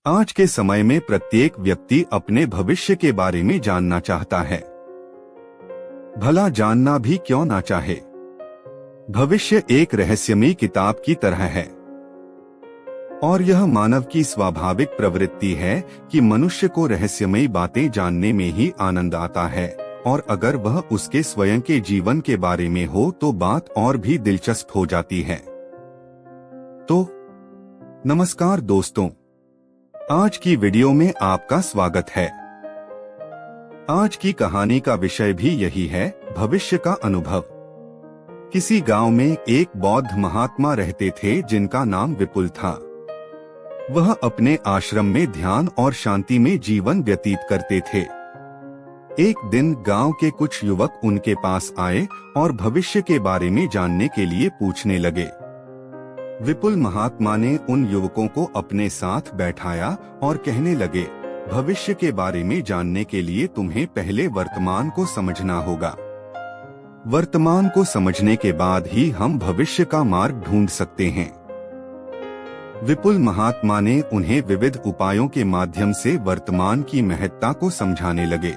आज के समय में प्रत्येक व्यक्ति अपने भविष्य के बारे में जानना चाहता है। भला जानना भी क्यों ना चाहे। भविष्य एक रहस्यमयी किताब की तरह है और यह मानव की स्वाभाविक प्रवृत्ति है कि मनुष्य को रहस्यमयी बातें जानने में ही आनंद आता है, और अगर वह उसके स्वयं के जीवन के बारे में हो तो बात और भी दिलचस्प हो जाती है। तो नमस्कार दोस्तों, आज की वीडियो में आपका स्वागत है। आज की कहानी का विषय भी यही है, भविष्य का अनुभव। किसी गांव में एक बौद्ध महात्मा रहते थे जिनका नाम विपुल था। वह अपने आश्रम में ध्यान और शांति में जीवन व्यतीत करते थे। एक दिन गांव के कुछ युवक उनके पास आए और भविष्य के बारे में जानने के लिए पूछने लगे। विपुल महात्मा ने उन युवकों को अपने साथ बैठाया और कहने लगे, भविष्य के बारे में जानने के लिए तुम्हें पहले वर्तमान को समझना होगा। वर्तमान को समझने के बाद ही हम भविष्य का मार्ग ढूंढ सकते हैं। विपुल महात्मा ने उन्हें विविध उपायों के माध्यम से वर्तमान की महत्ता को समझाने लगे।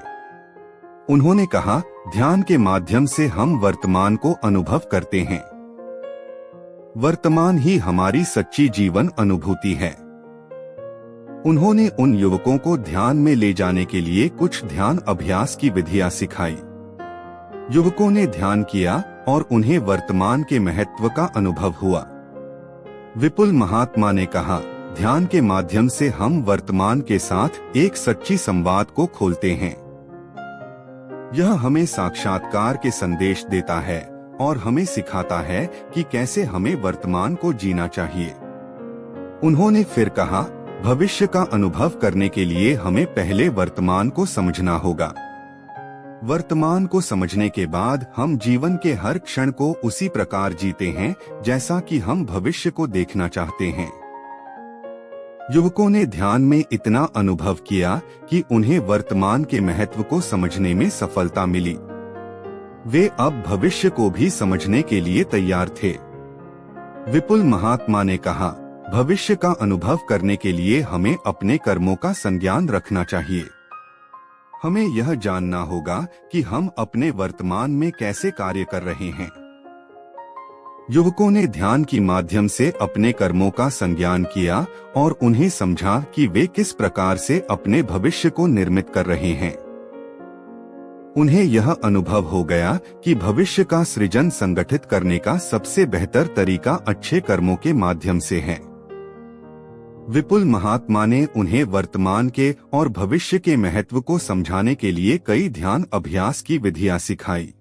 उन्होंने कहा, ध्यान के माध्यम से हम वर्तमान को अनुभव करते हैं। वर्तमान ही हमारी सच्ची जीवन अनुभूति है। उन्होंने उन युवकों को ध्यान में ले जाने के लिए कुछ ध्यान अभ्यास की विधियां सिखाई। युवकों ने ध्यान किया और उन्हें वर्तमान के महत्व का अनुभव हुआ। विपुल महात्मा ने कहा, ध्यान के माध्यम से हम वर्तमान के साथ एक सच्ची संवाद को खोलते हैं। यह हमें साक्षात्कार के संदेश देता है और हमें सिखाता है कि कैसे हमें वर्तमान को जीना चाहिए। उन्होंने फिर कहा, भविष्य का अनुभव करने के लिए हमें पहले वर्तमान को समझना होगा। वर्तमान को समझने के बाद हम जीवन के हर क्षण को उसी प्रकार जीते हैं जैसा कि हम भविष्य को देखना चाहते हैं। युवकों ने ध्यान में इतना अनुभव किया कि उन्हें वर्तमान के महत्व को समझने में सफलता मिली। वे अब भविष्य को भी समझने के लिए तैयार थे। विपुल महात्मा ने कहा, भविष्य का अनुभव करने के लिए हमें अपने कर्मों का संज्ञान रखना चाहिए। हमें यह जानना होगा कि हम अपने वर्तमान में कैसे कार्य कर रहे हैं। युवकों ने ध्यान की माध्यम से अपने कर्मों का संज्ञान किया और उन्हें समझा कि वे किस प्रकार से अपने भविष्य को निर्मित कर रहे हैं। उन्हें यह अनुभव हो गया कि भविष्य का सृजन संगठित करने का सबसे बेहतर तरीका अच्छे कर्मों के माध्यम से है। विपुल महात्मा ने उन्हें वर्तमान के और भविष्य के महत्व को समझाने के लिए कई ध्यान अभ्यास की विधियां सिखाई।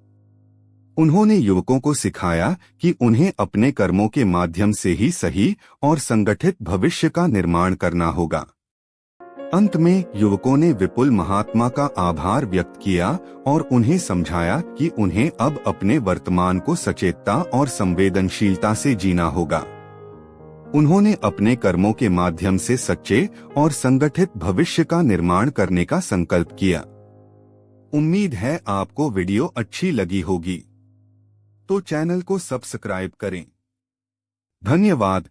उन्होंने युवकों को सिखाया कि उन्हें अपने कर्मों के माध्यम से ही सही और संगठित भविष्य का निर्माण करना होगा। अंत में युवकों ने विपुल महात्मा का आभार व्यक्त किया और उन्हें समझाया कि उन्हें अब अपने वर्तमान को सचेतता और संवेदनशीलता से जीना होगा। उन्होंने अपने कर्मों के माध्यम से सच्चे और संगठित भविष्य का निर्माण करने का संकल्प किया। उम्मीद है आपको वीडियो अच्छी लगी होगी, तो चैनल को सब्सक्राइब करें। धन्यवाद।